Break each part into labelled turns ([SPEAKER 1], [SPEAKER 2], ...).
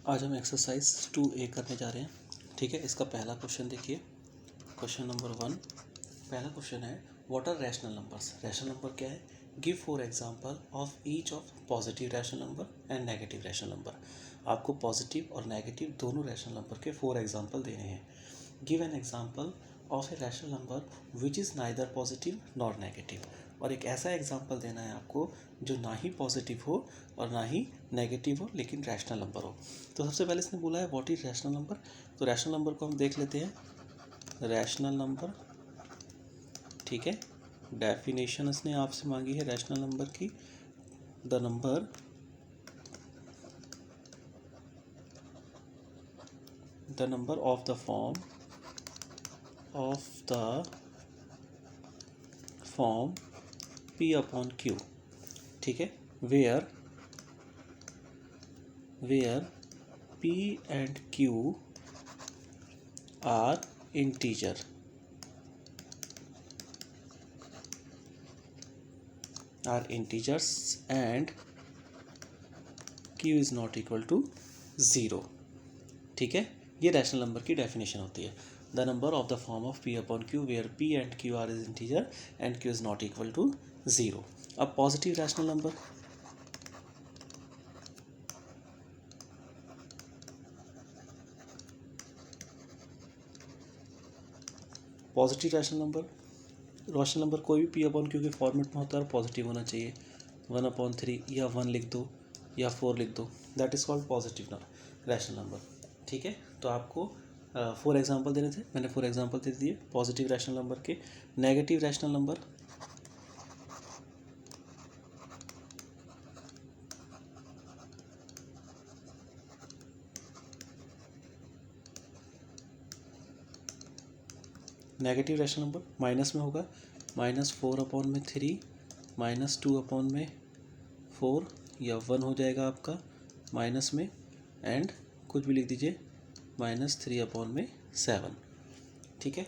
[SPEAKER 1] आज हम exercise 2A करने जा रहे हैं। ठीक है, इसका पहला क्वेश्चन देखिए, क्वेश्चन नंबर 1। पहला क्वेश्चन है what are rational numbers. Rational number क्या है? Give 4 example of each of positive rational number and negative rational number. आपको पॉजिटिव और नेगेटिव दोनों रैशनल नंबर के 4 एग्जांपल देने हैं। Give an example of a rational number which is neither positive nor negative. और एक ऐसा एग्जांपल देना है आपको जो ना ही पॉजिटिव हो और ना ही नेगेटिव हो लेकिन रैशनल नंबर हो। तो सबसे पहले इसने बोला है व्हाट इज रैशनल नंबर। तो रैशनल नंबर को हम देख लेते हैं। रैशनल नंबर, ठीक है, डेफिनेशन इसने आपसे मांगी है रैशनल नंबर की। The number of the form P upon Q, ठीक है, where P and Q are integer integers and Q is not equal to 0। ठीक है, ये रैशनल नंबर की डेफिनेशन होती है। The number of the form of P upon Q where P and Q are is integer and Q is not equal to 0। अब positive rational number, rational number कोई भी P upon Q के format में होता है और positive होना चाहिए। 1/3 या 1 लिख दो या 4 लिख दो, that is called positive rational number. ठीक है, तो आपको 4 एग्जांपल देने थे, मैंने 4 एग्जांपल दे दिए पॉजिटिव रैशनल नंबर के। नेगेटिव रैशनल नंबर, माइनस में होगा, -4/3 -2/4 या 1 हो जाएगा आपका माइनस में, एंड कुछ भी लिख दीजिए -3/7। ठीक है,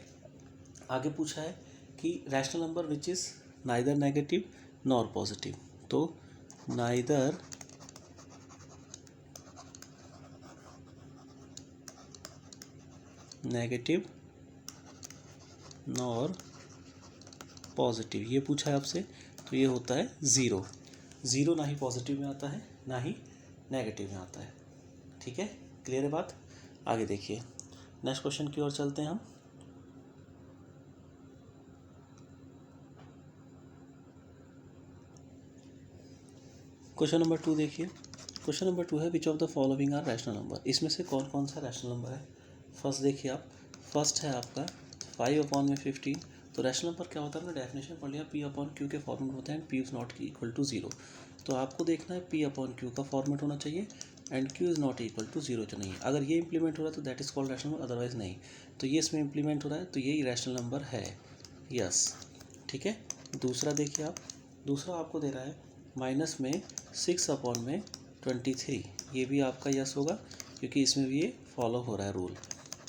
[SPEAKER 1] आगे पूछा है कि rational number which is neither negative nor positive. तो नाइदर नेगेटिव नॉर पॉजिटिव ये पूछा है आपसे, तो ये होता है 0। 0 ना ही पॉजिटिव में आता है ना ही नेगेटिव में आता है। ठीक है, क्लियर है बात। आगे देखिए, नेक्स्ट क्वेश्चन की ओर चलते हैं हम। क्वेश्चन नंबर 2 देखिए। क्वेश्चन नंबर 2 है which of the following are rational number. इसमें से कौन कौन सा रैशनल नंबर है? फर्स्ट देखिए आप, फर्स्ट है आपका 5/15। तो रैशनल नंबर क्या होता है, हमने डेफिनेशन पढ़ लिया, P अपॉन Q के फॉर्मेट होता है and P is not equal to 0। तो आपको देखना है P अपॉन Q का फॉर्मेट होना चाहिए and Q is not equal to 0 जो नहीं है। अगर ये इंप्लीमेंट हो रहा है तो that is called rational number, otherwise नहीं। तो ये इसमें इंप्लीमेंट हो रहा है तो यही रैशनल नंबर है, यस। ठीक है, दूसरा देखिए आप, दूसरा आपको दे रहा है माइनस में 6/23, ये भी आपका यस होगा क्योंकि इसमें भी ये फॉलो हो रहा है रूल।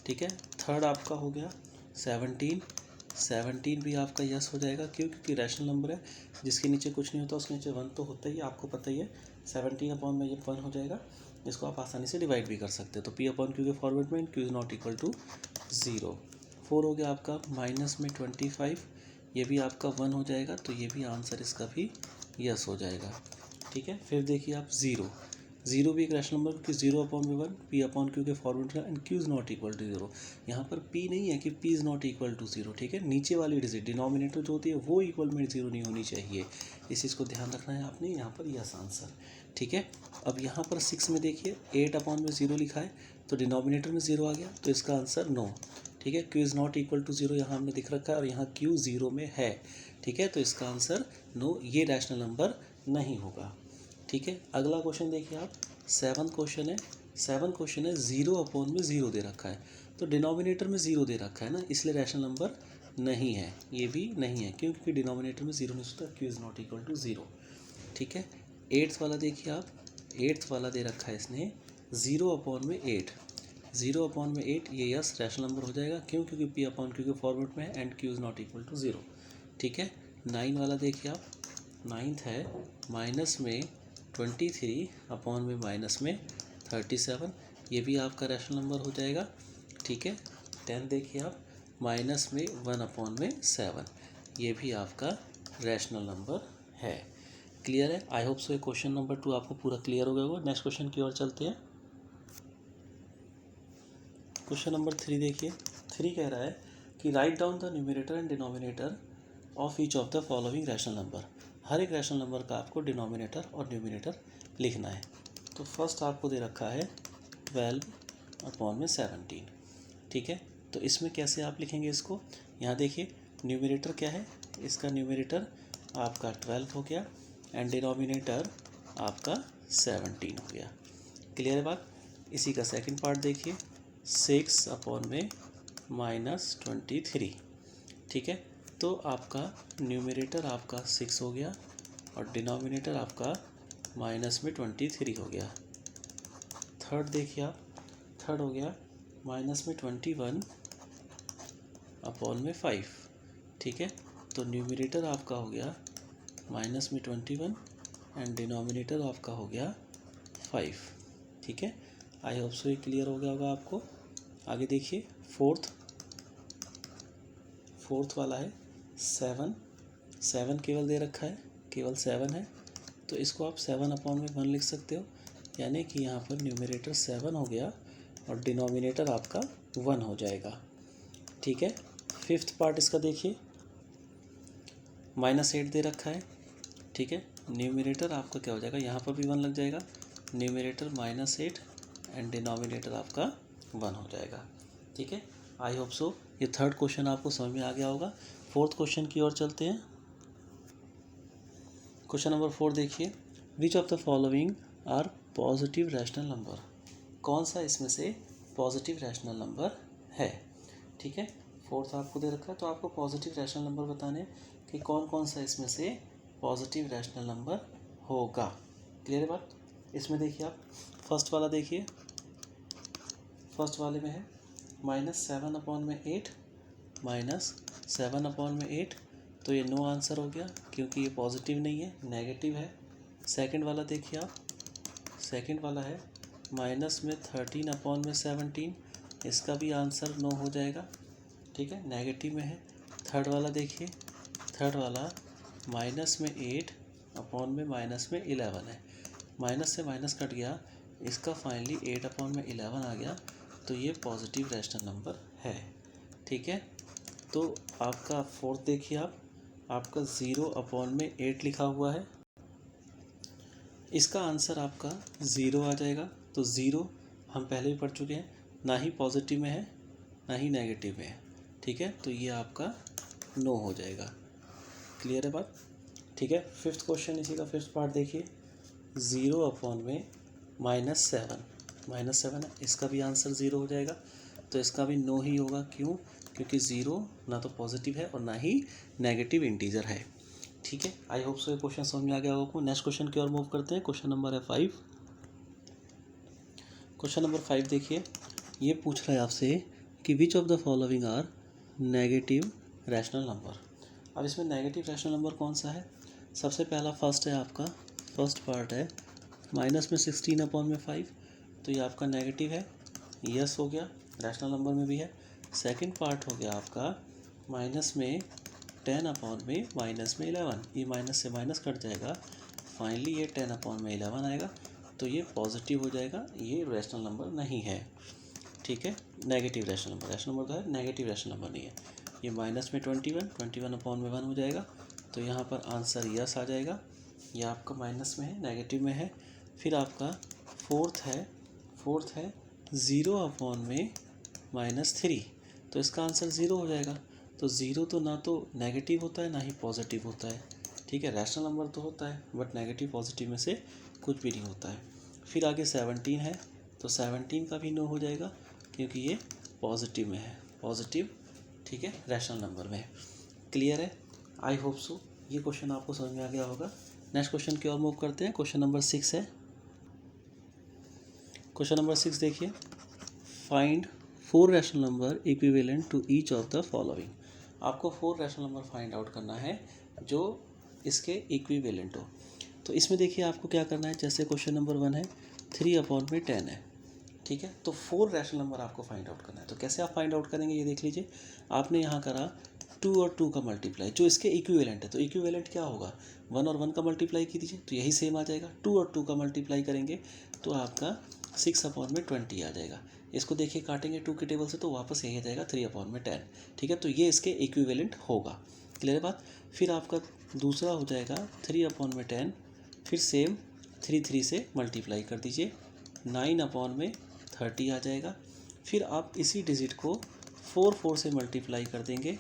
[SPEAKER 1] ठीक है, थर्ड आपका हो गया 17 भी आपका यस हो जाएगा, क्योंकि रैशनल नंबर है जिसके नीचे कुछ नहीं होता उसके नीचे 1 तो होता ही, आपको पता ही है। 17/1 हो जाएगा, इसको आप आसानी से डिवाइड भी कर सकते हैं। तो P अपॉन Q के फॉर्मेट में Q is not equal to 0। 4 हो गया आपका -25, ये भी आपका 1 हो जाएगा, तो ये भी आंसर इसका भी यस हो जाएगा। ठीक है, फिर देखिए आप 0 भी एक रैशनल नंबर, क्योंकि 0/1 P अपॉन Q के फॉर्मेट में and Q is not equal to 0। यहाँ पर P नहीं है कि P is not equal to 0। ठीक है, नीचे वाली डिजिट डिनोमिनेटर जो होती है वो इक्वल में 0 नहीं होनी चाहिए, इस चीज़ को ध्यान रखना है आपने। यहाँ पर यस आंसर। ठीक है, अब यहाँ पर 6 में देखिए 8/0 लिखा है, तो डिनोमिनेटर में 0 आ गया, तो इसका आंसर नो। ठीक है, Q is not equal to 0 यहाँ हमने दिख रखा है और यहाँ Q 0 में है। ठीक है, तो इसका आंसर नो, ये रैशनल नंबर नहीं होगा। ठीक है, अगला क्वेश्चन देखिए आप, 7 क्वेश्चन है। 0/0 दे रखा है, तो डिनोमिनेटर में 0 दे रखा है ना, इसलिए रैशनल नंबर नहीं है, ये भी नहीं है, क्योंकि डिनोमिनेटर में 0 नहीं होता, Q is not equal to 0। ठीक है, 8th वाला देखिए आप, 8th वाला दे रखा है इसने 0/8। 0/8 ये यस रैशनल नंबर हो जाएगा, क्योंकि P अपॉन Q के फॉर्मेट में है and Q is not equal to 0। ठीक है, 9 वाला देखिए आप, 9th है -23/-37, ये भी आपका रैशनल नंबर हो जाएगा। ठीक है, 10 देखिए आप, माइनस में 1/7, ये भी आपका रैशनल नंबर है। क्लियर है? आई होप सो ये क्वेश्चन नंबर 2 आपको पूरा क्लियर हो गया होगा। नेक्स्ट क्वेश्चन की ओर चलते हैं। क्वेश्चन नंबर 3 देखिए। 3 कह रहा है कि write down the numerator and denominator of each of the following rational number. हर एक रैशनल नंबर का आपको डिनोमिनेटर और न्यूमरेटर लिखना है। तो फर्स्ट आपको दे रखा है 12/17। ठीक है, तो इसमें कैसे आप लिखेंगे इसको? यहाँ देखिए, न्यूमरेटर क्या है, इसका न्यूमरेटर आपका 12 हो गया एंड डिनोमिनेटर आपका 17 हो गया। क्लियर है बात? इसी का सेकंड पार्ट देखिए, 6/-23। ठीक है, तो आपका न्यूमरेटर आपका 6 हो गया और डिनोमिनेटर आपका -23 हो गया। थर्ड देखिए आप, थर्ड हो गया -21/5। ठीक है, तो न्यूमरेटर आपका हो गया -21 एंड डिनोमिनेटर आपका हो गया 5। ठीक है, आई होप सो ये क्लियर हो गया होगा आपको। आगे देखिए, फोर्थ वाला है 7 केवल दे रखा है, केवल 7 है, तो इसको आप 7/1 लिख सकते हो, यानी कि यहाँ पर न्यूमरेटर 7 हो गया और डिनोमिनेटर आपका 1 हो जाएगा। ठीक है, फिफ्थ पार्ट इसका देखिए, -8 दे रखा है। ठीक है, न्यूमरेटर आपका क्या हो जाएगा, यहाँ पर भी 1 लग जाएगा, न्यूमरेटर -8 एंड डिनोमिनेटर आपका 1 हो जाएगा। ठीक है, आई होप सो ये थर्ड क्वेश्चन आपको समझ में आ गया होगा। फोर्थ क्वेश्चन की ओर चलते हैं। क्वेश्चन नंबर 4 देखिए, which of the following are positive rational number. कौन सा इसमें से पॉजिटिव रैशनल नंबर है? ठीक है, फोर्थ आपको दे रखा है, तो आपको पॉजिटिव रैशनल नंबर बताने कि कौन कौन सा इसमें से पॉजिटिव रैशनल नंबर होगा। क्लियर है बात? इसमें देखिए आप, फर्स्ट वाला देखिए, फर्स्ट वाले में है -7/8, -7/8, तो ये नो आंसर हो गया क्योंकि ये पॉजिटिव नहीं है, नेगेटिव है। सेकंड वाला देखिए आप, सेकंड वाला है -13/17, इसका भी आंसर नो हो जाएगा। ठीक है, नेगेटिव में है। थर्ड वाला देखिए, थर्ड वाला -8/11 है, माइनस से माइनस कट गया, इसका फाइनली 8/11 आ गया, तो ये पॉजिटिव रैशनल नंबर है। ठीक है, तो आपका फोर्थ देखिए आप, आपका 0/8 लिखा हुआ है, इसका आंसर आपका 0 आ जाएगा। तो 0 हम पहले भी पढ़ चुके हैं, ना ही पॉजिटिव में है ना ही नेगेटिव में है। ठीक है, तो ये आपका नो हो जाएगा। क्लियर है बात? ठीक है, फिफ्थ क्वेश्चन, इसी का फिफ्थ पार्ट देखिए, 0/-7, -7 है, इसका भी आंसर 0 हो जाएगा, तो इसका भी नो ही होगा। क्यों? क्योंकि 0 ना तो पॉजिटिव है और ना ही नेगेटिव इंटीजर है। ठीक है, आई होप सो ये क्वेश्चन समझ में आ गया होगा। नेक्स्ट क्वेश्चन की ओर मूव करते हैं। क्वेश्चन नंबर है 5। क्वेश्चन नंबर 5 देखिए, ये पूछ रहा है आपसे कि which of the following are negative rational number. अब इसमें नेगेटिव रैशनल नंबर कौन सा है? सबसे पहला फर्स्ट है आपका, फर्स्ट पार्ट है -16/5, तो ये आपका नेगेटिव है, यस हो गया, रैशनल नंबर में भी है। सेकंड पार्ट हो गया आपका -10/-11, ये माइनस से माइनस कट जाएगा, फाइनली ये 10/11 आएगा, तो ये पॉजिटिव हो जाएगा, ये रैशनल नंबर नहीं है। ठीक है, negative rational number, rational number तो है, नेगेटिव रैशनल नंबर नहीं है। ये -21/1 हो जाएगा, तो यहाँ पर आंसर यस आ जाएगा। ये आपका माइनस में है, नेगेटिव में है। फिर आपका फोर्थ है 0/-3, तो इसका आंसर 0 हो जाएगा। तो 0 तो ना तो नेगेटिव होता है ना ही पॉजिटिव होता है। ठीक है, रैशनल नंबर तो होता है बट नेगेटिव पॉजिटिव में से कुछ भी नहीं होता है। फिर आगे 17 है, तो 17 का भी नो हो जाएगा क्योंकि ये पॉजिटिव में है, पॉजिटिव। ठीक है, रैशनल नंबर में। क्लियर है? आई होप सो ये क्वेश्चन आपको समझ में आ गया होगा। नेक्स्ट क्वेश्चन की ओर मूव करते हैं। क्वेश्चन नंबर 6 है। क्वेश्चन नंबर 6 देखिए, find 4 rational number equivalent to each of the following. आपको 4 रैशनल नंबर फाइंड आउट करना है जो इसके इक्विवेलेंट हो। तो इसमें देखिए आपको क्या करना है, जैसे क्वेश्चन नंबर 1 है 3/10 है, ठीक है। तो 4 रैशनल नंबर आपको फाइंड आउट करना है। तो कैसे आप फाइंड आउट करेंगे ये देख लीजिए। आपने यहाँ करा 2 और 2 का मल्टीप्लाई, जो इसके इक्विवेलेंट है। तो इक्विवेलेंट क्या होगा, 1 और 1 का मल्टीप्लाई कीजिए तो यही सेम आ जाएगा। 2 और 2 का मल्टीप्लाई करेंगे तो आपका 6/20 आ जाएगा। इसको देखिए काटेंगे 2 के टेबल से तो वापस यही आ जाएगा 3/10। ठीक है, तो ये इसके इक्विवेलेंट होगा। क्लियर बात। फिर आपका दूसरा हो जाएगा 3/10, फिर सेम 3 से मल्टीप्लाई कर दीजिए, 9/30 आ जाएगा। फिर आप इसी डिजिट को 4 से मल्टीप्लाई कर देंगे।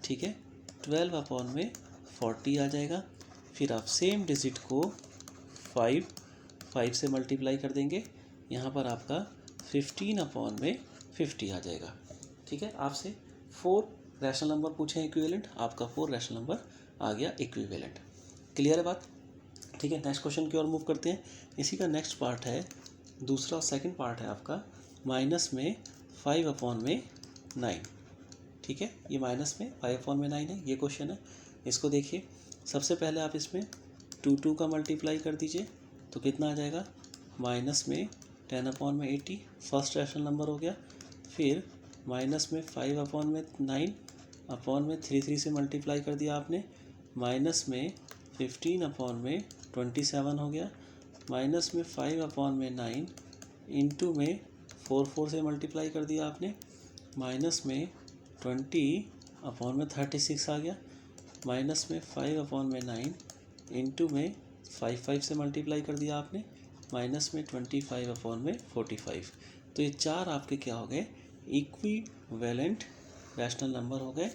[SPEAKER 1] ठीक है, 12/40 आ जाएगा। फिर आप सेम डिजिट को 5 से मल्टीप्लाई कर देंगे, यहाँ पर आपका 15/50 आ जाएगा। ठीक है, आपसे 4 रैशनल नंबर पूछे हैं इक्विवेलेंट, आपका 4 रैशनल नंबर आ गया इक्विवेलेंट। क्लियर है बात। ठीक है, नेक्स्ट क्वेश्चन की ओर मूव करते हैं। इसी का नेक्स्ट पार्ट है, दूसरा सेकंड पार्ट है आपका माइनस में 5/9। ठीक है, ये माइनस में 5/9 है, ये क्वेश्चन है। इसको देखिए, सबसे पहले आप इसमें 2 का मल्टीप्लाई कर दीजिए तो कितना आ जाएगा, माइनस में 10/80 फर्स्ट रैशनल नंबर हो गया। फिर माइनस में 5/9 3 से मल्टीप्लाई कर दिया आपने, माइनस में 15/27 हो गया। माइनस में 5/9 इंटू में 4 से मल्टीप्लाई कर दिया आपने, माइनस में 20/36 आ गया। माइनस में 5/9 इंटू में 5 से मल्टीप्लाई कर दिया आपने, माइनस में 25/45। तो ये 4 आपके क्या हो गए, इक्विवेलेंट रैशनल नंबर हो गए।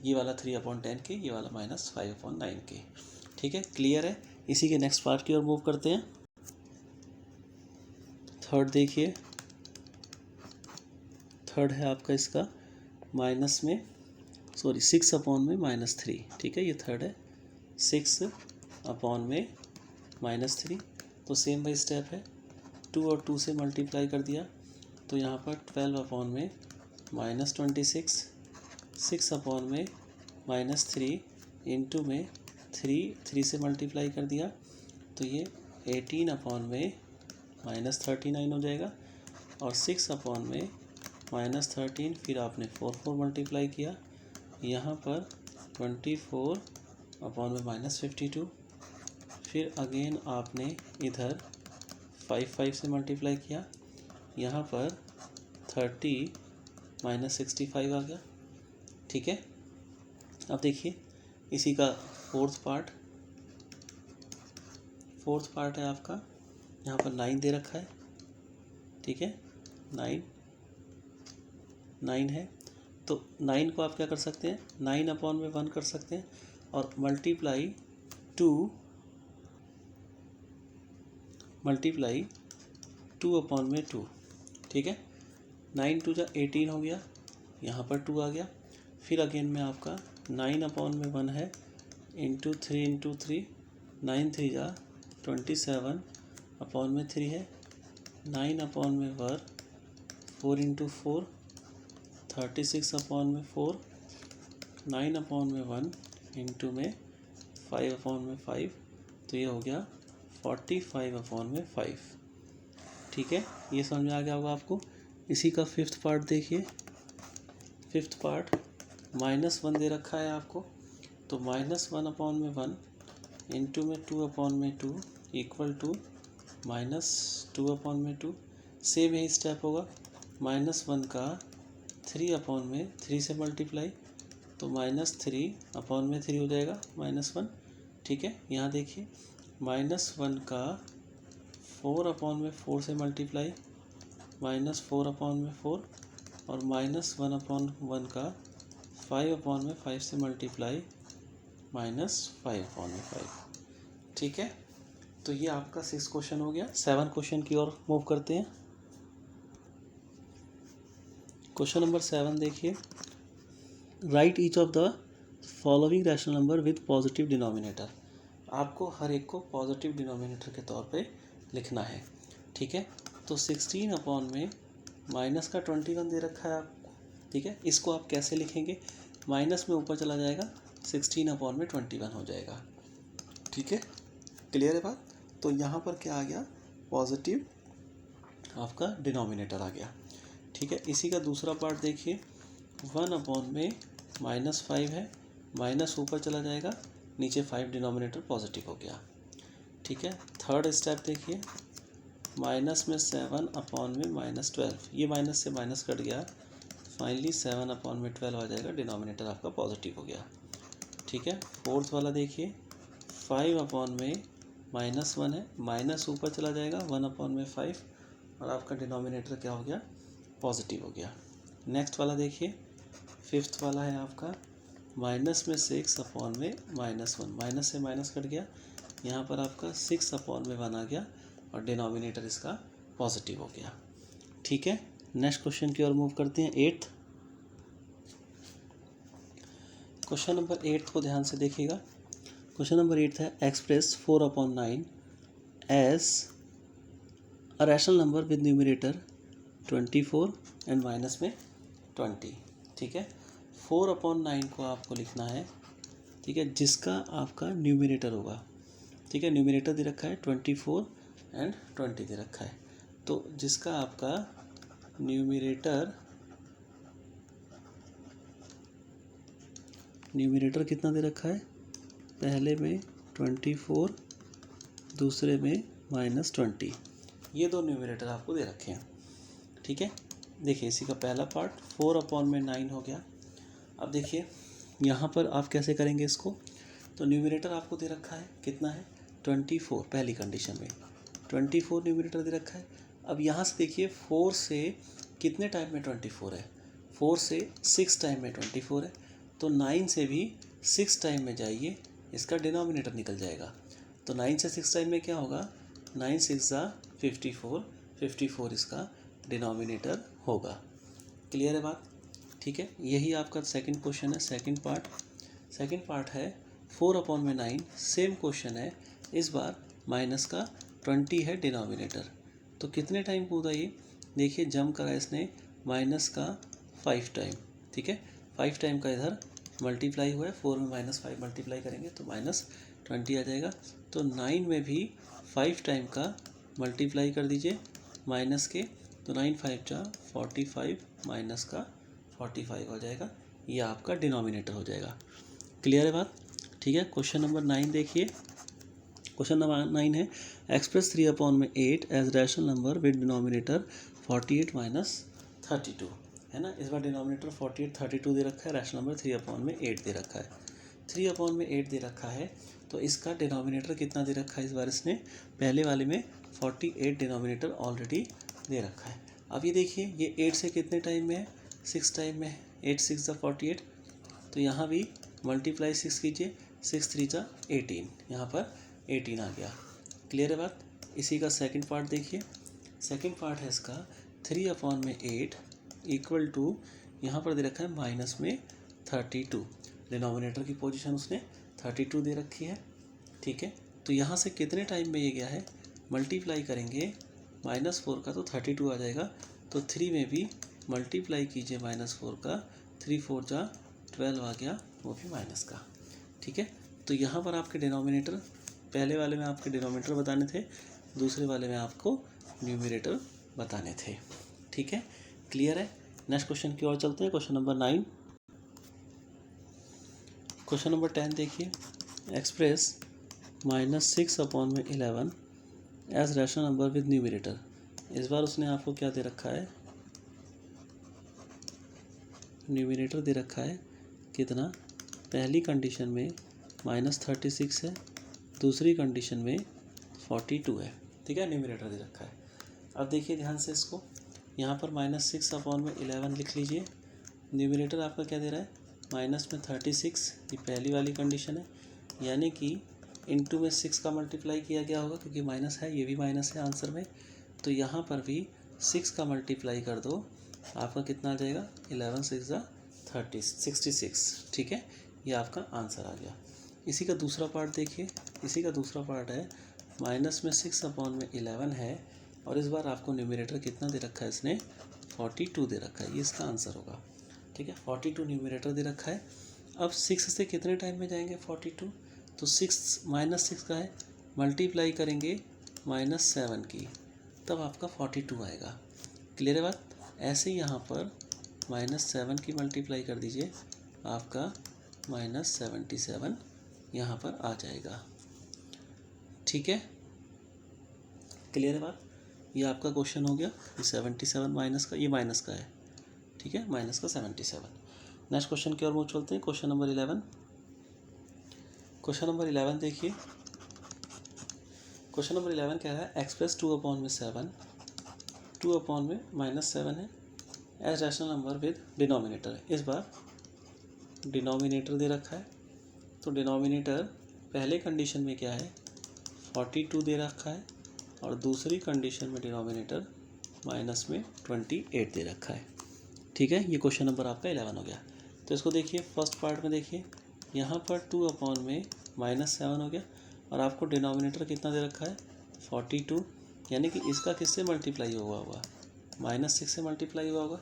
[SPEAKER 1] ये वाला 3/10 के, ये वाला -5/9 के। ठीक है, क्लियर है। इसी के नेक्स्ट पार्ट की ओर मूव करते हैं। थर्ड देखिए, थर्ड है आपका इसका माइनस में 6/-3। ठीक है, ये थर्ड है 6/-3। तो सेम वही स्टेप है, 2 और 2 से मल्टीप्लाई कर दिया तो यहाँ पर 12/-26, 6/-3 इंटू में 3 से मल्टीप्लाई कर दिया तो ये 18/-39 हो जाएगा। और 6/-13, फिर आपने 4 मल्टीप्लाई किया, यहाँ पर 24/-52। फिर अगेन आपने इधर 5 से मल्टीप्लाई किया, यहाँ पर 30/65 आ गया। ठीक है, अब देखिए इसी का फोर्थ पार्ट है आपका, यहाँ पर 9 दे रखा है। ठीक है, 9 है। तो 9 को आप क्या कर सकते हैं, 9/1 कर सकते हैं और मल्टीप्लाई 2/2। ठीक है, 9 × 18 हो गया, यहाँ पर 2 आ गया। फिर अगेन में आपका 9/1 है, इंटू 3 × 3, 9 3 × 27/3 है। 9/1 4 × 4 36/4, 9/1 इंटू में 5/5, तो ये हो गया 45/5। ठीक है, ये समझ में आ गया होगा आपको। इसी का फिफ्थ पार्ट देखिए, फिफ्थ पार्ट -1 दे रखा है आपको, तो -1/1 इंटू में 2/2 इक्वल टू -2/2। सेम यही स्टेप होगा, -1 का 3/3 से मल्टीप्लाई तो -3/3 हो जाएगा -1। ठीक है, यहाँ देखिए -1 का 4/4 से मल्टीप्लाई -4/4 और -1/1 का 5/5 से मल्टीप्लाई -5/5। ठीक है, तो ये आपका 6 क्वेश्चन हो गया। 7 क्वेश्चन की ओर मूव करते हैं। क्वेश्चन नंबर 7 देखिए, right each of the following rational number with positive denominator. आपको हर एक को पॉजिटिव डिनोमिनेटर के तौर पे लिखना है। ठीक है, तो 16 में माइनस का 21 दे रखा है आपको। ठीक है, इसको आप कैसे लिखेंगे, माइनस में ऊपर चला जाएगा, 16/21 हो जाएगा। ठीक है, क्लियर है बात। तो यहाँ पर क्या आ गया, पॉजिटिव आपका डिनोमिनेटर आ गया। ठीक है, इसी का दूसरा पार्ट देखिए, 1 में -5 है, माइनस ऊपर चला जाएगा, नीचे 5 डिनोमिनेटर पॉजिटिव हो गया। ठीक है, थर्ड स्टेप देखिए, माइनस में 7 में -12, ये माइनस से माइनस कट गया, फाइनली 7 में 12 आ जाएगा, डिनोमिनेटर आपका पॉजिटिव हो गया। ठीक है, फोर्थ वाला देखिए, 5 में -1 है, माइनस ऊपर चला जाएगा, 1 में 5 और आपका डिनोमिनेटर क्या हो गया, पॉजिटिव हो गया। नेक्स्ट वाला देखिए, फिफ्थ वाला है आपका माइनस में 6 में -1, माइनस से माइनस कट गया, यहाँ पर आपका 6/1 आ गया और डिनोमिनेटर इसका पॉजिटिव हो गया। ठीक है, नेक्स्ट क्वेश्चन की ओर मूव करते हैं, 8th क्वेश्चन नंबर 8 को ध्यान से देखिएगा। क्वेश्चन नंबर 8 है, express 4/9 as a rational number with numerator 24 and minus में 20। ठीक है, 4/9 को आपको लिखना है, ठीक है, जिसका आपका न्यूमरेटर होगा। ठीक है, न्यूमरेटर दे रखा है 24 एंड 20 दे रखा है, तो जिसका आपका न्यूमरेटर कितना दे रखा है, पहले में 24, दूसरे में -20, ये दो न्यूमरेटर आपको दे रखे हैं। ठीक है, देखिए इसी का पहला पार्ट 4/9 हो गया। अब देखिए यहाँ पर आप कैसे करेंगे इसको, तो न्यूमरेटर आपको दे रखा है, कितना है 24, पहली कंडीशन में 24 न्यूमरेटर दे रखा है। अब यहाँ से देखिए 4 से कितने टाइम में 24 है, 4 से 6 टाइम में 24 है, तो 9 से भी 6 टाइम में जाइए, इसका डिनोमिनेटर निकल जाएगा। तो 9 से 6 टाइम में क्या होगा, 9 6 54, 54 इसका डिनोमिनेटर होगा। क्लियर है बात। ठीक है, यही आपका सेकंड क्वेश्चन है, सेकंड पार्ट है 4/9, सेम क्वेश्चन है, इस बार माइनस का 20 है डिनोमिनेटर, तो कितने टाइम कूदा ये, देखिए जम करा इसने माइनस का 5 टाइम। ठीक है, 5 टाइम का इधर मल्टीप्लाई हुआ है, 4 में -5 मल्टीप्लाई करेंगे तो -20 आ जाएगा, तो 9 में भी 5 टाइम का मल्टीप्लाई कर दीजिए माइनस के, तो 9 5 जा 45 माइनस का 45 हो जाएगा, ये आपका डिनोमिनेटर हो जाएगा। क्लियर है बात। ठीक है, क्वेश्चन नंबर 9 देखिए, क्वेश्चन नंबर 9 है, express 3/8 as rational number with denominator 48 - 32, है ना। इस बार डिनोमिनेटर 48 32 दे रखा है, रैशनल नंबर 3/8 दे रखा है, 3/8 दे रखा है, तो इसका डिनोमिनेटर कितना दे रखा है इस बार इसने, पहले वाले में 48 डिनोमिनेटर ऑलरेडी दे रखा है। अब ये देखिए ये 8 से कितने टाइम में है, 6 टाइम में है, 8 6 48, तो यहाँ भी मल्टीप्लाई 6 कीजिए, 6 3 18, यहाँ पर 18 आ गया। क्लियर है बात। इसी का सेकंड पार्ट देखिए, सेकंड पार्ट है इसका 3/8 इक्वल टू, यहाँ पर दे रखा है माइनस में 32, डिनोमिनेटर की पोजीशन उसने 32 दे रखी है। ठीक है, तो यहाँ से कितने टाइम में ये गया है, मल्टीप्लाई करेंगे -4 का तो 32 आ जाएगा, तो 3 में भी मल्टीप्लाई कीजिए -4 का, 3 4 जा 12 आ गया, वो भी माइनस का। ठीक है, तो यहाँ पर आपके डिनोमिनेटर, पहले वाले में आपके डिनोमिनेटर बताने थे, दूसरे वाले में आपको न्यूमरेटर बताने थे। ठीक है, क्लियर है। नेक्स्ट क्वेश्चन की ओर चलते हैं, क्वेश्चन नंबर 9। क्वेश्चन नंबर 10 देखिए, express -6/11 as rational number with numerator, इस बार उसने आपको क्या दे रखा है, न्यूमरेटर दे रखा है कितना, पहली कंडीशन में -36 है, दूसरी कंडीशन में 42 है। ठीक है, न्यूमरेटर दे रखा है। अब देखिए ध्यान से इसको, यहाँ पर -6/11 लिख लीजिए, न्यूमरेटर आपका क्या दे रहा है, माइनस में 36, ये पहली वाली कंडीशन है, यानी कि इनटू में 6 का मल्टीप्लाई किया गया होगा, क्योंकि माइनस है, ये भी माइनस है आंसर में, तो यहाँ पर भी 6 का मल्टीप्लाई कर दो, आपका कितना आ जाएगा, 11 6 66। ठीक है, ये आपका आंसर आ गया। इसी का दूसरा पार्ट देखिए, इसी का दूसरा पार्ट है माइनस में 6/11 है, और इस बार आपको न्यूमरेटर कितना दे रखा है इसने, 42 दे रखा है, ये इसका आंसर होगा। ठीक है, 42 न्यूमरेटर दे रखा है। अब 6 से कितने टाइम में जाएंगे 42, तो 6 -6 का है, मल्टीप्लाई करेंगे -7 की, तब आपका 42 आएगा। क्लियर है बात। ऐसे ही यहाँ पर -7 की मल्टीप्लाई कर दीजिए, आपका -77 यहाँ पर आ जाएगा। ठीक है, क्लियर है बात। ये आपका क्वेश्चन हो गया। ये 77 माइनस का, ये माइनस का है, ठीक है, माइनस का 77। नेक्स्ट क्वेश्चन की ओर मूव चलते हैं। Question number 11। क्वेश्चन नंबर 11 देखिए। क्वेश्चन नंबर 11 क्या है, एक्सप्रेस 2/7, 2/में -7 है as rational number with denominator. इस बार डिनोमिनेटर दे रखा है, तो डिनोमिनेटर पहले कंडीशन में क्या है 42 दे रखा है, और दूसरी कंडीशन में डिनोमिनेटर माइनस में 28 दे रखा है। ठीक है, ये क्वेश्चन नंबर आपका 11 हो गया। तो इसको देखिए, फर्स्ट पार्ट में देखिए, यहाँ पर 2/में -7 हो गया, और आपको डिनोमिनेटर कितना दे रखा है 42, यानी कि इसका किससे मल्टीप्लाई हुआ होगा, -6 से मल्टीप्लाई हुआ होगा,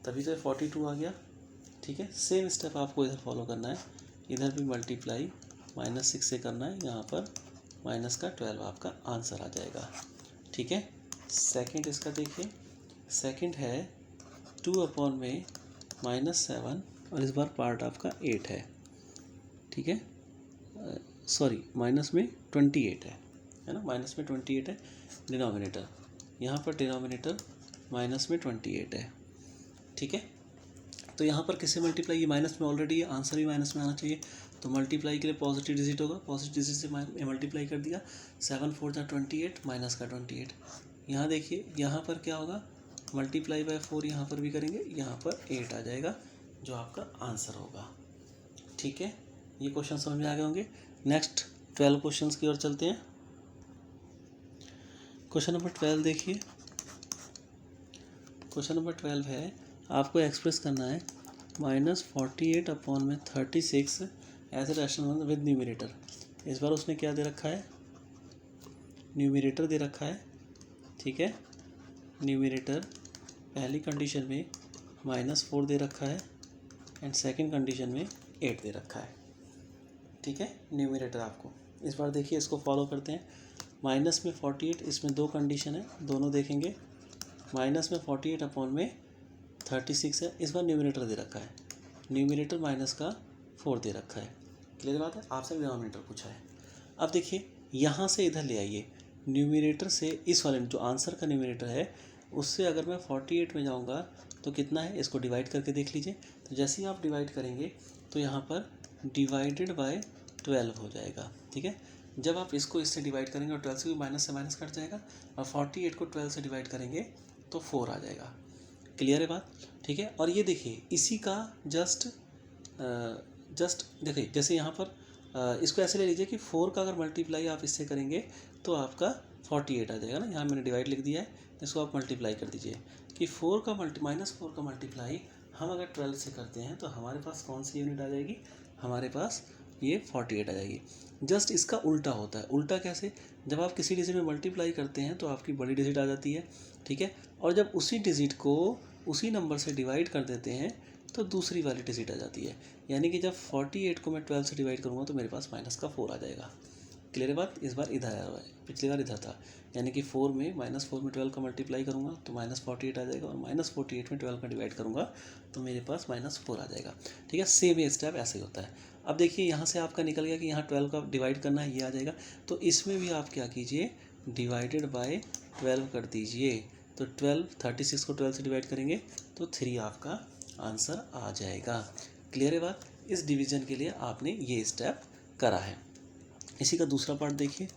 [SPEAKER 1] तभी तो 42 आ गया। ठीक है, सेम स्टेप आपको इधर फॉलो करना है, इधर भी मल्टीप्लाई -6 से करना है, यहाँ पर -12 आपका आंसर आ जाएगा। ठीक है, सेकंड इसका देखिए, सेकंड है 2/में -7, और इस बार पार्ट आपका 8 है। ठीक है, सॉरी माइनस में 28 है ना, माइनस में 28 है डिनोमिनेटर, यहाँ पर डिनोमिनेटर माइनस में 28 है। ठीक है, तो यहाँ पर किससे मल्टीप्लाई, ये माइनस में ऑलरेडी है, आंसर भी माइनस में आना चाहिए, तो मल्टीप्लाई के लिए पॉजिटिव डिजिट होगा, पॉजिटिव डिजिट से मल्टीप्लाई कर दिया, 7 4 28 माइनस का 28। यहाँ देखिए, यहाँ पर क्या होगा, मल्टीप्लाई बाय 4 यहाँ पर भी करेंगे, यहाँ पर 8 आ जाएगा, जो आपका आंसर होगा। ठीक है, ये क्वेश्चन समझ में आ गए होंगे। नेक्स्ट 12 क्वेश्चंस की ओर चलते हैं। क्वेश्चन नंबर 12 देखिए। क्वेश्चन नंबर 12 है, आपको एक्सप्रेस करना है -48/36 as a rational number with numerator. इस बार उसने क्या दे रखा है, न्यूमरेटर दे रखा है। ठीक है, न्यूमरेटर पहली कंडीशन में -4 दे रखा है, एंड सेकंड कंडीशन में 8 दे रखा है। ठीक है, न्यूमरेटर आपको इस बार देखिए, इसको फॉलो करते हैं। माइनस में 48, इसमें दो कंडीशन है, दोनों देखेंगे। माइनस में 48/36 है, इस बार न्यूमरेटर दे रखा है, न्यूमरेटर माइनस का 4 दे रखा है। क्लियर बात है, आपसे डिनोमिनेटर पूछा है। अब देखिए, यहाँ से इधर ले आइए, न्यूमरेटर से इस वाले जो आंसर का न्यूमरेटर है उससे अगर मैं 48 में जाऊँगा तो कितना है, इसको डिवाइड करके देख लीजिए। तो जैसे ही आप डिवाइड करेंगे तो यहाँ पर डिवाइडेड बाय 12 हो जाएगा। ठीक है, जब आप इसको इससे डिवाइड करेंगे और 12 से भी माइनस से माइनस कट जाएगा, और 48 को 12 से डिवाइड करेंगे तो 4 आ जाएगा। क्लियर है बात। ठीक है, और ये देखिए, इसी का जस्ट देखिए, जैसे यहाँ पर इसको ऐसे ले लीजिए कि 4 का अगर मल्टीप्लाई आप इससे करेंगे तो आपका 48 आ जाएगा ना। यहाँ मैंने डिवाइड लिख दिया है, इसको आप मल्टीप्लाई कर दीजिए कि -4 का मल्टीप्लाई हम अगर 12 से करते हैं तो हमारे पास कौन सी यूनिट आ जाएगी, हमारे पास ये 48 आ जाएगी। जस्ट इसका उल्टा होता है। उल्टा कैसे, जब आप किसी डिजिट में मल्टीप्लाई करते हैं तो आपकी बड़ी डिजिट आ जाती है। ठीक है, और जब उसी डिजिट को उसी नंबर से डिवाइड कर देते हैं तो दूसरी वाली डिजिट आ जाती है। यानी कि जब 48 को मैं 12 से डिवाइड करूँगा तो मेरे पास -4 आ जाएगा। क्लियर बात। इस बार इधर आया हुआ है, पिछली बार इधर था, यानी कि 4 में -4 में 12 का मल्टीप्लाई करूँगा तो -48 आ जाएगा, और -48 में 12 का डिवाइड करूँगा तो मेरे पास -4 आ जाएगा। ठीक है, सेम ये स्टेप ऐसे ही होता है। अब देखिए, यहाँ से आपका निकल गया कि यहाँ 12 का डिवाइड करना है, ये आ जाएगा। तो इसमें भी आप क्या कीजिए, डिवाइडेड बाय 12 कर दीजिए। तो 36 को 12 से डिवाइड करेंगे तो 3 आपका आंसर आ जाएगा। क्लियर है बात। इस डिवीज़न के लिए आपने ये स्टेप करा है। इसी का दूसरा पार्ट देखिए,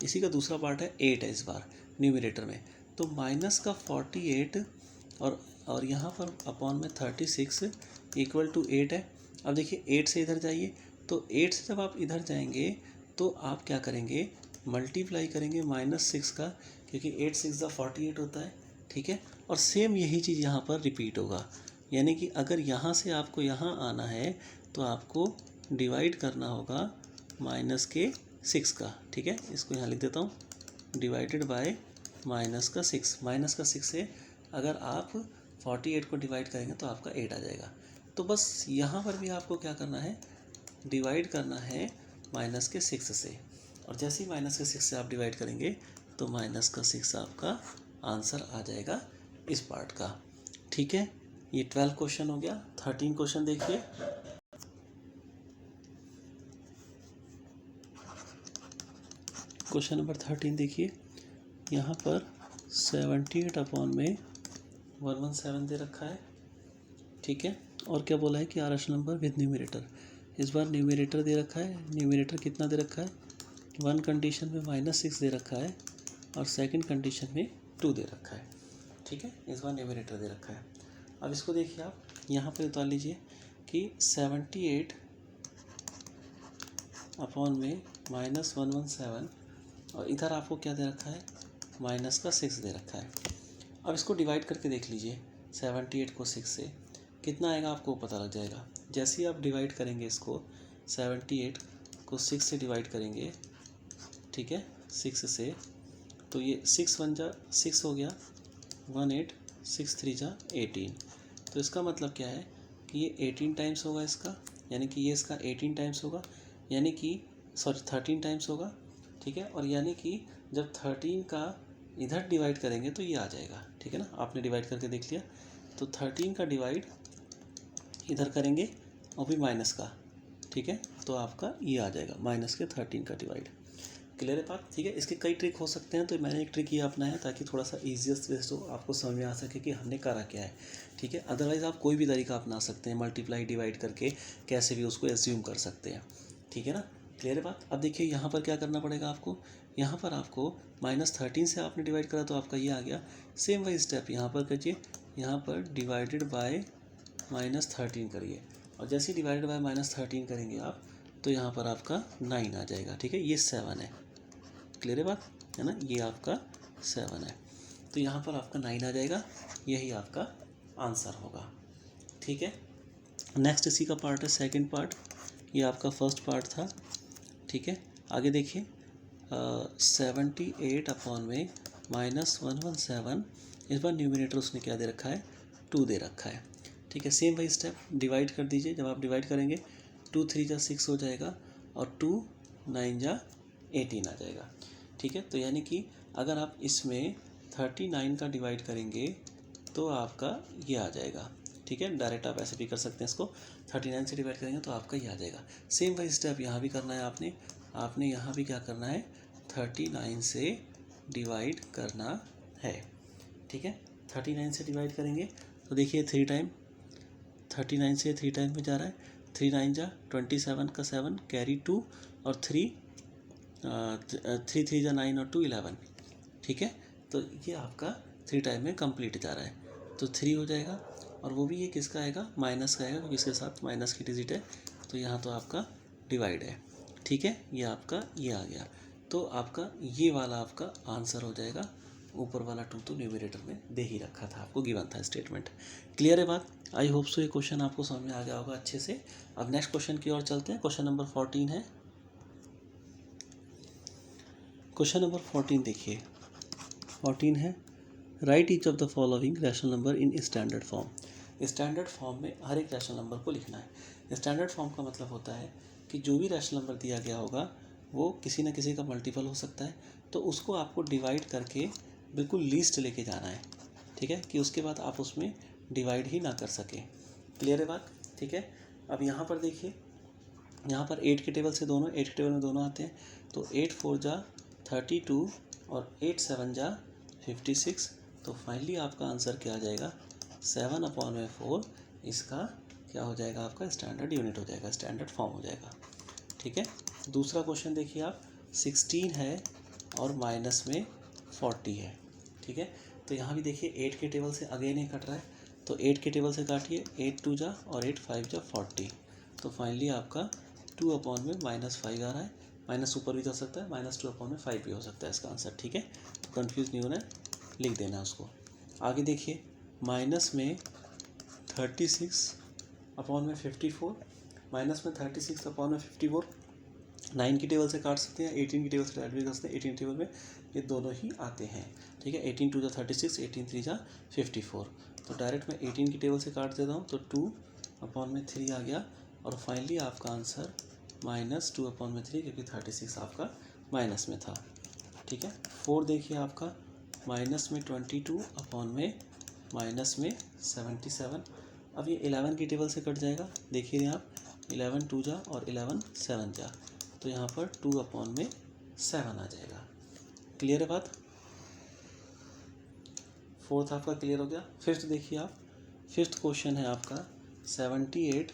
[SPEAKER 1] इसी का दूसरा पार्ट है 8 है इस बार न्यूमरेटर में, तो माइनस का 48 और यहाँ पर अपॉन में 36 इक्वल टू 8 है। अब देखिए, 8 से इधर जाइए, तो 8 से जब आप इधर जाएंगे तो आप क्या करेंगे, मल्टीप्लाई करेंगे -6 का, क्योंकि 8 6 48 होता है। ठीक है, और सेम यही चीज़ यहाँ पर रिपीट होगा। यानी कि अगर यहाँ से आपको यहाँ आना है तो आपको डिवाइड करना होगा -6 का। ठीक है, इसको यहाँ लिख देता हूँ, डिवाइडेड बाय -6 से अगर आप 48 को डिवाइड करेंगे तो आपका 8 आ जाएगा। तो बस यहाँ पर भी आपको क्या करना है, डिवाइड करना है -6 से, और जैसे ही -6 से आप डिवाइड करेंगे तो -6 आपका आंसर आ जाएगा इस पार्ट का। ठीक है, ये 12 क्वेश्चन हो गया। 13 क्वेश्चन देखिए। क्वेश्चन नंबर 13 देखिए, यहाँ पर 78 अपॉन में 117 दे रखा है। ठीक है, और क्या बोला है कि are rational number with numerator. इस बार न्यूमरेटर दे रखा है, न्यूमरेटर कितना दे रखा है, 1 कंडीशन में -6 दे रखा है और सेकंड कंडीशन में 2 दे रखा है। ठीक है, इस बार न्यूमरेटर दे रखा है। अब इसको देखिए आप, यहाँ पर उतार लीजिए कि 78 अपॉन में -117 और इधर आपको क्या दे रखा है, -6 दे रखा है। अब इसको डिवाइड करके देख लीजिए, 78 को 6 से कितना आएगा आपको पता लग जाएगा। जैसे ही आप डिवाइड करेंगे इसको, 78 को 6 से डिवाइड करेंगे, ठीक है, 6 से, तो ये 6 1 जा 6 हो गया, 18, 6 3 जा 18। तो इसका मतलब क्या है कि ये 18 टाइम्स होगा इसका, यानी कि ये इसका 18 टाइम्स होगा, यानी कि 13 टाइम्स होगा। ठीक है, और यानी कि जब 13 का इधर डिवाइड करेंगे तो ये आ जाएगा। ठीक है ना, आपने डिवाइड करके देख लिया, तो 13 का डिवाइड इधर करेंगे और भी माइनस का, ठीक है, तो आपका ये आ जाएगा माइनस के 13 का डिवाइड। क्लियर है बात। ठीक है, इसके कई ट्रिक हो सकते हैं, तो मैंने एक ट्रिक ये अपनाया ताकि थोड़ा सा ईजिएस्ट वे हो आपको समझ में आ सके कि हमने करा क्या है। ठीक है, अदरवाइज़ आप कोई भी तरीका अपना सकते हैं, मल्टीप्लाई डिवाइड करके कैसे भी उसको एज्यूम कर सकते हैं। ठीक है ना, क्लियर है बात। अब देखिए यहाँ पर क्या करना पड़ेगा आपको, यहाँ पर आपको -13 से आपने डिवाइड करा तो आपका ये आ गया। सेम वही स्टेप यहाँ पर कीजिए, यहाँ पर डिवाइडेड बाय -13 करिए, और जैसे ही डिवाइडेड बाय -13 करेंगे आप, तो यहाँ पर आपका 9 आ जाएगा। ठीक है, ये 7 है। क्लियर है बात, है ना, ये आपका 7 है, तो यहाँ पर आपका 9 आ जाएगा, यही आपका आंसर होगा। ठीक है, नेक्स्ट इसी का पार्ट है, सेकंड पार्ट, ये आपका फर्स्ट पार्ट था। ठीक है, आगे देखिए, 78 अपॉन में -117, इस बार न्यूमरेटर उसने क्या दे रखा है, 2 दे रखा है। ठीक है, सेम वही स्टेप, डिवाइड कर दीजिए। जब आप डिवाइड करेंगे 2 3 जा 6 हो जाएगा और 2 9 जा 18 आ जाएगा। ठीक है, तो यानी कि अगर आप इसमें 39 का डिवाइड करेंगे तो आपका ये आ जाएगा। ठीक है, डायरेक्ट आप ऐसे भी कर सकते हैं, इसको 39 से डिवाइड करेंगे तो आपका ये आ जाएगा। सेम वही स्टेप यहाँ भी करना है आपने यहाँ भी क्या करना है, 39 से डिवाइड करना है। ठीक है, 39 से डिवाइड करेंगे तो देखिए 3 टाइम, 39 से 3 टाइम में जा रहा है, 3 9 जा 27 का 7 कैरी 2 और 3 3 जा 9 और 2 11। ठीक है, तो ये आपका 3 टाइम में कंप्लीट जा रहा है, तो 3 हो जाएगा, और वो भी ये किसका आएगा, माइनस का आएगा, क्योंकि इसके साथ माइनस की डिजिट है, तो यहाँ तो आपका डिवाइड है। ठीक है, ये आपका ये आ गया, तो आपका ये वाला आपका आंसर हो जाएगा। ऊपर वाला 2 तो न्यूमरेटर में दे ही रखा था, आपको गिवन था स्टेटमेंट। क्लियर है बात। आई होप सो ये क्वेश्चन आपको समझ में आ गया होगा अच्छे से। अब नेक्स्ट क्वेश्चन की ओर चलते हैं। क्वेश्चन नंबर 14 है। क्वेश्चन नंबर 14 देखिए, 14 है, right each of the following rational number in standard form. Standard form में हर एक रैशनल नंबर को लिखना है। स्टैंडर्ड फॉर्म का मतलब होता है कि जो भी रैशनल नंबर दिया गया होगा वो किसी न किसी का मल्टीपल हो सकता है, तो उसको आपको डिवाइड करके बिल्कुल लीस्ट लेके जाना है। ठीक है, कि उसके बाद आप उसमें डिवाइड ही ना कर सकें। क्लियर है बात। ठीक है, अब यहाँ पर देखिए, यहाँ पर 8 के टेबल से दोनों, 8 के टेबल में दोनों आते हैं, तो 8 4 जा 32 और 8 7 जा 56। तो फाइनली आपका आंसर क्या आ जाएगा, 7/4। इसका क्या हो जाएगा, आपका स्टैंडर्ड यूनिट हो जाएगा, स्टैंडर्ड फॉर्म हो जाएगा। ठीक है, दूसरा क्वेश्चन देखिए आप, 16 है और माइनस में 40 है। ठीक है, तो यहाँ भी देखिए 8 के टेबल से अगेन ही कट रहा है, तो 8 के टेबल से काटिए, 8 2 जा और 8 5 जा 40। तो फाइनली आपका 2/-5 आ रहा है, माइनस ऊपर भी जा सकता है, -2/5 भी हो सकता है इसका आंसर। ठीक है, तो कन्फ्यूज़ नहीं होना है, लिख देना उसको। आगे देखिए, माइनस में 36/54, माइनस में 36/54, 9 की टेबल से काट सकते हैं, 18 की टेबल से ऐड भी कर सकते हैं। 18 टेबल में ये दोनों ही आते हैं। ठीक है, 18 2 जा 36, 18 3 जा 54। तो डायरेक्ट मैं 18 की टेबल से काट देता हूँ, तो 2/3 आ गया, और फाइनली आपका आंसर -2/3, क्योंकि 36 आपका माइनस में था। ठीक है, 4 देखिए आपका माइनस में 22 अपॉन में माइनस में 77। अब ये 11 की टेबल से कट जाएगा, देखिए आप 11 2 जा और 11 7 जा, तो यहाँ पर 2 अपॉन में 7 आ जाएगा। क्लियर है बात? फोर्थ आपका क्लियर हो गया। फिफ्थ देखिए आप, फिफ्थ क्वेश्चन है आपका 78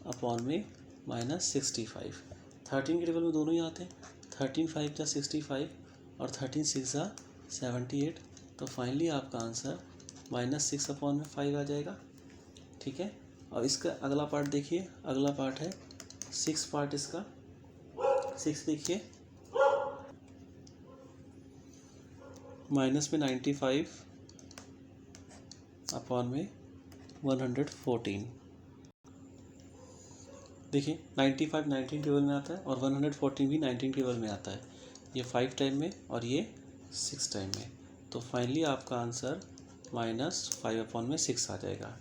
[SPEAKER 1] अपॉन में माइनस 65। 13 की टेबल में दोनों ही आते हैं, 13 5 जा 65 और 13 6 जा 78, तो फाइनली आपका आंसर -6 अपॉन में 5 आ जाएगा। ठीक है, और इसका अगला पार्ट देखिए, अगला पार्ट है 6 पार्ट इसका। 6 देखिए, माइनस में 95 अपॉन में 114। देखिए 95 19 टेबल में आता है और 114 भी 19 टेबल में आता है, ये 5 टाइम में और ये 6 टाइम में, तो फाइनली आपका आंसर -5 अपॉन में 6 आ जाएगा।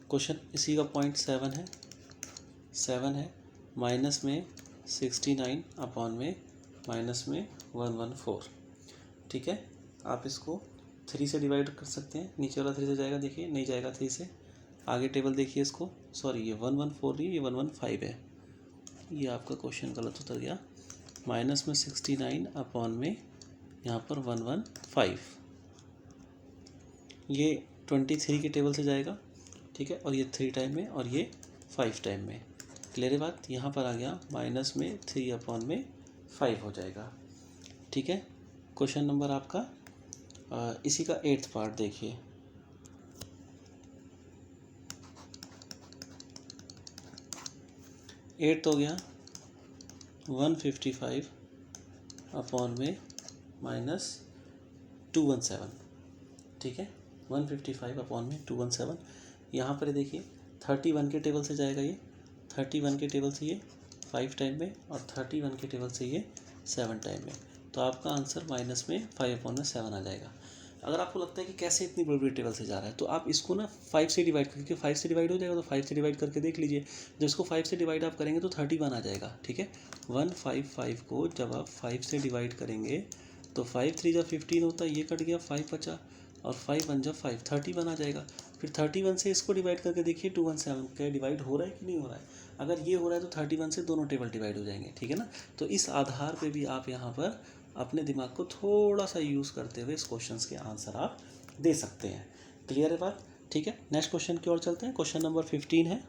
[SPEAKER 1] क्वेश्चन इसी का पॉइंट 7 है, 7 है माइनस में 69 अपॉन में माइनस में 114। ठीक है, आप इसको 3 से डिवाइड कर सकते हैं, नीचे वाला 3 से जाएगा, देखिए नहीं जाएगा 3 से, आगे टेबल देखिए इसको, सॉरी ये 114 नहीं, ये 115 है, ये आपका क्वेश्चन गलत उतर गया। माइनस में 69 अपॉन में यहाँ पर 115, ये 23 के टेबल से जाएगा। ठीक है, और ये 3 टाइम में और ये 5 टाइम में। क्लियर है बात? यहाँ पर आ गया माइनस में 3 अपॉन में 5 हो जाएगा। ठीक है, क्वेश्चन नंबर आपका इसी का 8th पार्ट देखिए। एट्थ हो गया 155 अपॉन में -217। ठीक है, 155 अपॉन में 217। यहाँ पर देखिए 31 के टेबल से जाएगा, ये 31 के टेबल से ये 5 टाइम में और 31 के टेबल से ये 7 टाइम में, तो आपका आंसर माइनस में 5 अपॉन में 7 आ जाएगा। अगर आपको लगता है कि कैसे इतनी बड़ी बड़ी टेबल से जा रहा है, तो आप इसको ना 5 से डिवाइड करके, 5 से डिवाइड हो जाएगा तो 5 से डिवाइड करके देख लीजिए। जब इसको 5 से डिवाइड आप करेंगे तो 31 आ जाएगा। ठीक है, 155 को जब आप 5 से डिवाइड करेंगे तो 5 3 जा 15 होता है, ये कट गया, 5 बचा और 5 1 जा 5, 31 आ जाएगा। फिर 31 से इसको डिवाइड करके देखिए 217 क्या डिवाइड हो रहा है कि नहीं हो रहा है। अगर ये हो रहा है तो 31 से दोनों टेबल डिवाइड हो जाएंगे। ठीक है ना, तो इस आधार पे भी आप यहाँ पर अपने दिमाग को थोड़ा सा यूज़ करते हुए इस क्वेश्चन के आंसर आप दे सकते हैं। क्लियर है बात? ठीक है, नेक्स्ट क्वेश्चन की ओर चलते हैं। क्वेश्चन नंबर 15 है,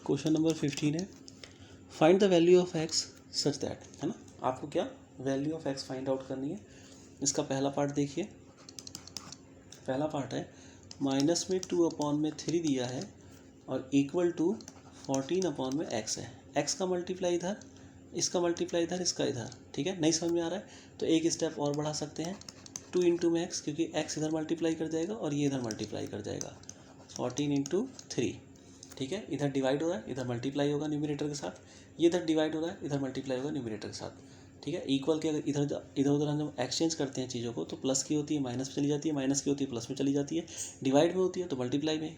[SPEAKER 1] क्वेश्चन नंबर 15 है find the value of x such that, है ना, आपको क्या value of x find out करनी है। इसका पहला पार्ट देखिए, पहला पार्ट है माइनस में 2 अपॉन में 3 दिया है और इक्वल टू 14 अपॉन में एक्स है। एक्स का मल्टीप्लाई इधर, इसका मल्टीप्लाई इधर, इसका इधर। ठीक है, नहीं समझ में आ रहा है तो एक स्टेप और बढ़ा सकते हैं, 2 इंटू में एक्स, क्योंकि एक्स इधर मल्टीप्लाई कर जाएगा और ये इधर मल्टीप्लाई कर जाएगा, 14 इंटू 3। ठीक है, इधर डिवाइड हो रहा है, इधर मल्टीप्लाई होगा न्यूमरेटर के साथ, ये इधर डिवाइड हो रहा है, इधर मल्टीप्लाई होगा न्यूमरेटर के साथ। ठीक है, इक्वल के अगर इधर उधर हम जब एक्सचेंज करते हैं चीज़ों को तो प्लस की होती है माइनस में चली जाती है, माइनस की होती है प्लस में चली जाती है, डिवाइड में होती है तो मल्टीप्लाई में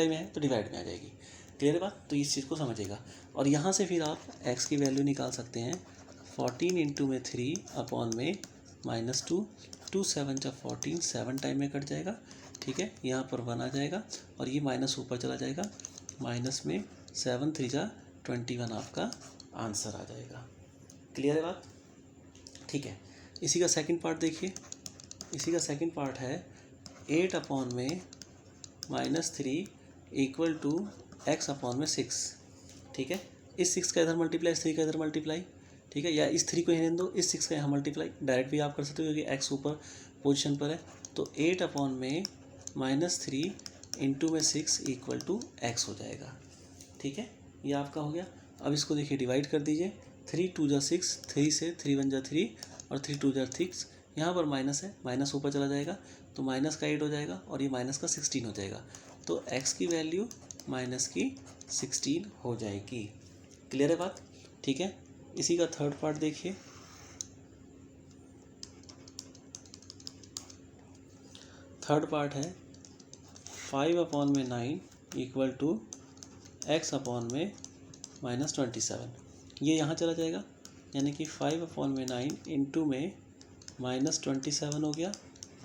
[SPEAKER 1] है तो डिवाइड में आ जाएगी। क्लियर है बात? तो इस चीज़ को समझेगा। और यहाँ से फिर आप एक्स की वैल्यू निकाल सकते हैं, 14 इंटू में 3 अपॉन में -2, 2 7 जा 14, 7 टाइम में कट जाएगा। ठीक है, यहाँ पर 1 आ जाएगा और ये माइनस ऊपर चला जाएगा, माइनस में 7 3 जा 21 आपका आंसर आ जाएगा। क्लियर है बात? ठीक है, इसी का सेकंड पार्ट देखिए, इसी का सेकंड पार्ट है 8 अपॉन में -3 इक्वल टू एक्स अपॉन में 6। ठीक है, इस 6 का इधर मल्टीप्लाई, इस 3 का इधर मल्टीप्लाई। ठीक है, या इस 3 को रहने दो, इस 6 का यहाँ मल्टीप्लाई, डायरेक्ट भी आप कर सकते हो क्योंकि एक्स ऊपर पोजीशन पर है। तो 8 अपॉन में -3 इंटू में 6 इक्वल टू एक्स हो जाएगा। ठीक है, ये आपका हो गया। अब इसको देखिए डिवाइड कर दीजिए, 3 2 जा 6, 3 से 3 1 जा 3 और 3 2 जा 6, यहाँ पर माइनस है, माइनस ऊपर चला जाएगा तो माइनस का 8 हो जाएगा और ये माइनस का 16 हो जाएगा, तो x की वैल्यू माइनस की 16 हो जाएगी। क्लियर है बात? ठीक है, इसी का थर्ड पार्ट देखिए, थर्ड पार्ट है 5 अपॉन में 9 इक्वल टू एक्स अपॉन में -27। ये यहाँ चला जाएगा यानी कि 5/9 इंटू में -27 हो गया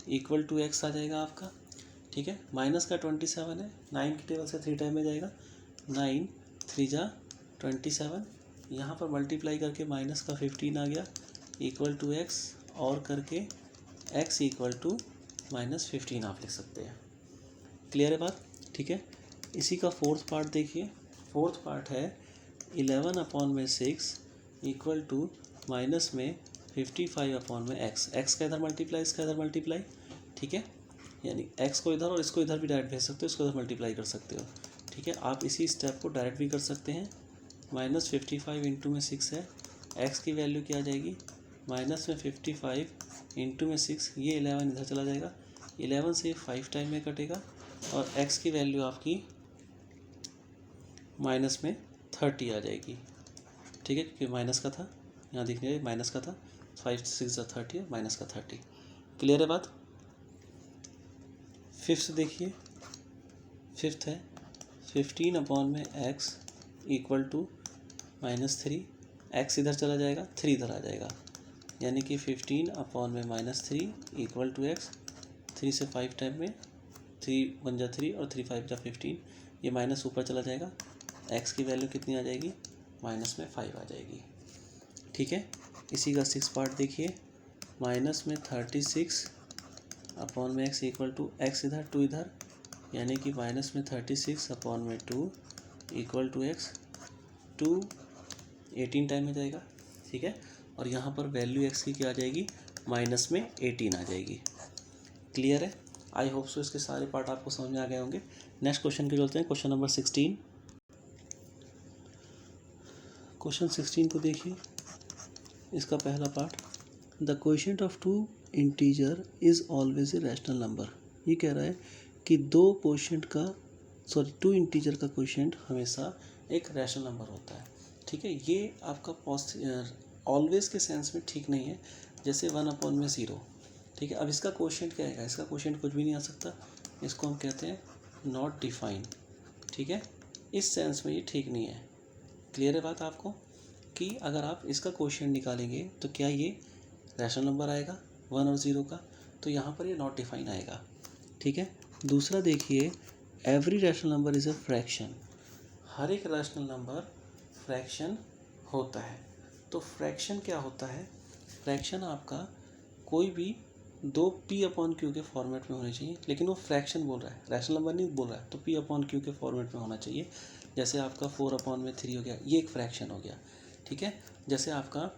[SPEAKER 1] इक्वल टू x आ जाएगा आपका। ठीक है, माइनस का 27 है, 9 की टेबल से 3 टाइम में जाएगा, 9 3 जा 27, यहाँ पर मल्टीप्लाई करके माइनस का 15 आ गया इक्वल टू x, और करके x इक्वल टू -15 आप लिख सकते हैं। क्लियर है बात? ठीक है, इसी का फोर्थ पार्ट देखिए। फोर्थ पार्ट है 11/6 इक्वल टू माइनस में 55/x। x का इधर मल्टीप्लाई, इसका इधर मल्टीप्लाई। ठीक है, यानी x को इधर और इसको इधर भी डायरेक्ट भेज सकते हो, इसको इधर मल्टीप्लाई कर सकते हो। ठीक है, आप इसी स्टेप को डायरेक्ट भी कर सकते हैं। -55 इंटू में 6 है, x की वैल्यू क्या आ जाएगी, माइनस में 55 इंटू में 6, ये 11 इधर चला जाएगा, 11 से 5 टाइम में कटेगा, और x की वैल्यू आपकी माइनस में 30 आ जाएगी। ठीक है, क्योंकि माइनस का था, यहाँ दिख रहा है माइनस का था, 5 6 30 है, माइनस का 30। क्लियर है बात? फिफ्थ देखिए, फिफ्थ है 15/x इक्वल टू -3, x इधर चला जाएगा, 3 इधर आ जाएगा, यानी कि 15/-3 इक्वल टू x। 3 से 5 टाइम में 3 बन जा 3 और 3 5 जा 15, ये माइनस ऊपर चला जाएगा, x की वैल्यू कितनी आ जाएगी, माइनस में 5 आ जाएगी। ठीक है, इसी का 6 पार्ट देखिए, -36/x इक्वल टू x इधर 2 इधर, यानी कि -36/2 इक्वल टू x, 2 18 टाइम में जाएगा। ठीक है, और यहाँ पर वैल्यू x की क्या आ जाएगी, माइनस में 18 आ जाएगी। क्लियर है? आई होप सो इसके सारे पार्ट आपको समझ में आ गए होंगे। नेक्स्ट क्वेश्चन के चलते हैं, क्वेश्चन नंबर 16। क्वेश्चन 16 को देखिए, इसका पहला part, the quotient of 2 integer is always a rational number. ये कह रहा है कि 2 इंटीजर का क्वोशिएंट हमेशा एक रैशनल नंबर होता है। ठीक है, ये आपका ऑलवेज के सेंस में ठीक नहीं है, जैसे 1/0। ठीक है, अब इसका क्वोशिएंट क्या आएगा, इसका क्वोशिएंट कुछ भी नहीं आ सकता, इसको हम कहते हैं नॉट डिफाइंड। ठीक है, इस सेंस में ये ठीक नहीं है। क्लियर है बात आपको, कि अगर आप इसका क्वोशिएंट निकालेंगे तो क्या ये रैशनल नंबर आएगा 1 और 0 का, तो यहाँ पर ये नॉट डिफाइन आएगा। ठीक है, दूसरा देखिए, every rational number is a fraction. हर एक रैशनल नंबर फ्रैक्शन होता है। तो फ्रैक्शन क्या होता है, फ्रैक्शन आपका कोई भी 2p/q के फॉर्मेट में होने चाहिए, लेकिन वो फ्रैक्शन बोल रहा है, रैशनल नंबर नहीं बोल रहा है, तो p/q के फॉर्मेट में होना चाहिए। जैसे आपका 4/3 हो गया, ये एक फ्रैक्शन हो गया। ठीक है, जैसे आपका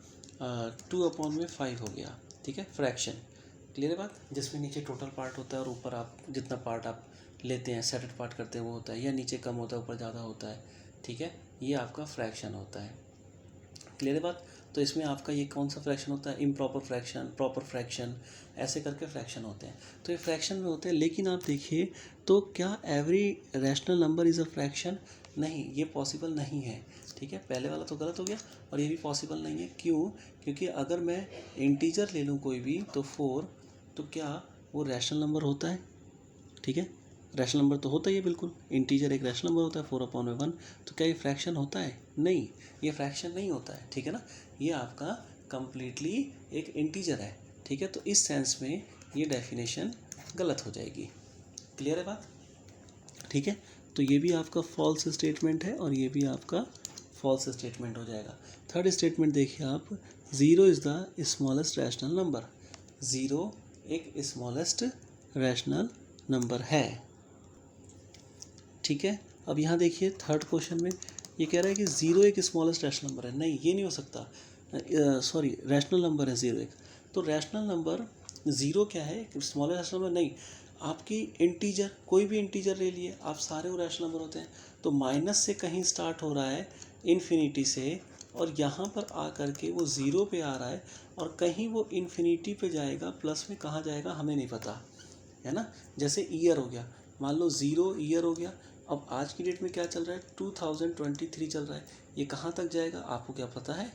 [SPEAKER 1] 2/5 हो गया। ठीक है, फ्रैक्शन। क्लियर है बात? जिसमें नीचे टोटल पार्ट होता है और ऊपर आप जितना पार्ट आप लेते हैं, सेटेड पार्ट करते हैं वो होता है, या नीचे कम होता है ऊपर ज़्यादा होता है। ठीक है, ये आपका फ्रैक्शन होता है। क्लियर है बात? तो इसमें आपका ये कौन सा फ्रैक्शन होता है, इम्प्रॉपर फ्रैक्शन, प्रॉपर फ्रैक्शन, ऐसे करके फ्रैक्शन होते हैं। तो ये फ्रैक्शन में होते हैं, लेकिन आप देखिए तो क्या every rational number is a fraction? नहीं, ये पॉसिबल नहीं है। ठीक है, पहले वाला तो गलत हो गया, और ये भी पॉसिबल नहीं है। क्यों? क्योंकि अगर मैं इंटीजर ले लूँ कोई भी, तो 4, तो क्या वो रैशनल नंबर होता है? ठीक है, रैशनल नंबर तो होता ही है, बिल्कुल इंटीजर एक रैशनल नंबर होता है 4/1। तो क्या ये फ्रैक्शन होता है? नहीं, ये फ्रैक्शन नहीं होता है। ठीक है ना, ये आपका कंप्लीटली एक इंटीजर है। ठीक है, तो इस सेंस में ये डेफिनेशन गलत हो जाएगी। क्लियर है बात? ठीक है, तो ये भी आपका फॉल्स स्टेटमेंट है और ये भी आपका फॉल्स स्टेटमेंट हो जाएगा। थर्ड स्टेटमेंट देखिए आप, 0 is the smallest rational number. 0 एक स्मॉलेस्ट रैशनल नंबर है। ठीक है, अब यहाँ देखिए थर्ड क्वेश्चन में ये कह रहा है कि 0 एक स्मॉलेस्ट रैशनल नंबर है। नहीं, ये नहीं हो सकता, सॉरी, रैशनल नंबर है 0 एक। तो रैशनल नंबर 0 क्या है, स्मॉलेस्ट रैशनल नंबर नहीं। आपकी इंटीजर, कोई भी इंटीजर ले लिए आप, सारे वो रैशनल नंबर होते हैं। तो माइनस से कहीं स्टार्ट हो रहा है इन्फिनिटी से, और यहाँ पर आ कर के वो 0 पे आ रहा है, और कहीं वो इन्फिनिटी पे जाएगा, प्लस में कहाँ जाएगा हमें नहीं पता, है ना। जैसे ईयर हो गया, मान लो 0 ईयर हो गया। अब आज की डेट में क्या चल रहा है, 2023 चल रहा है, ये कहाँ तक जाएगा आपको क्या पता है?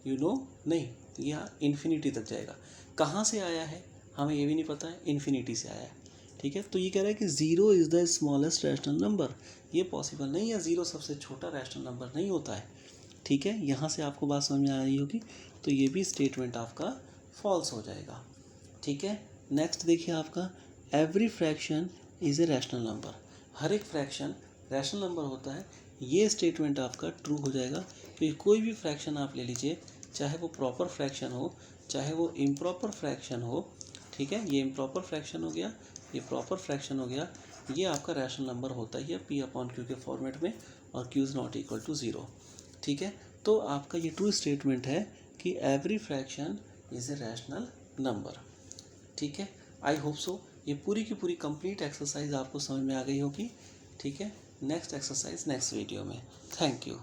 [SPEAKER 1] नहीं, यहाँ इन्फिनिटी तक जाएगा। कहाँ से आया है हमें ये भी नहीं पता है, इन्फिनिटी से आया है। ठीक है, तो ये कह रहा है कि 0 is the smallest rational number. ये पॉसिबल नहीं है, 0 सबसे छोटा रैशनल नंबर नहीं होता है। ठीक है, यहाँ से आपको बात समझ में आ रही होगी। तो ये भी स्टेटमेंट आपका फॉल्स हो जाएगा। ठीक है, नेक्स्ट देखिए आपका every fraction is a rational number. हर एक फ्रैक्शन रैशनल नंबर होता है, ये स्टेटमेंट आपका ट्रू हो जाएगा, क्योंकि कोई भी फ्रैक्शन आप ले लीजिए, चाहे वो प्रॉपर फ्रैक्शन हो चाहे वो इम्प्रॉपर फ्रैक्शन हो, ठीक है, ये इम्प्रॉपर फ्रैक्शन हो गया, ये प्रॉपर फ्रैक्शन हो गया, ये आपका रैशनल नंबर होता ही है P/Q के फॉर्मेट में, और Q is not equal to 0। ठीक है, तो आपका ये ट्रू स्टेटमेंट है कि every fraction is a rational number. ठीक है, आई होप सो ये पूरी की पूरी कंप्लीट एक्सरसाइज आपको समझ में आ गई होगी। ठीक है, नेक्स्ट एक्सरसाइज नेक्स्ट वीडियो में। Thank you.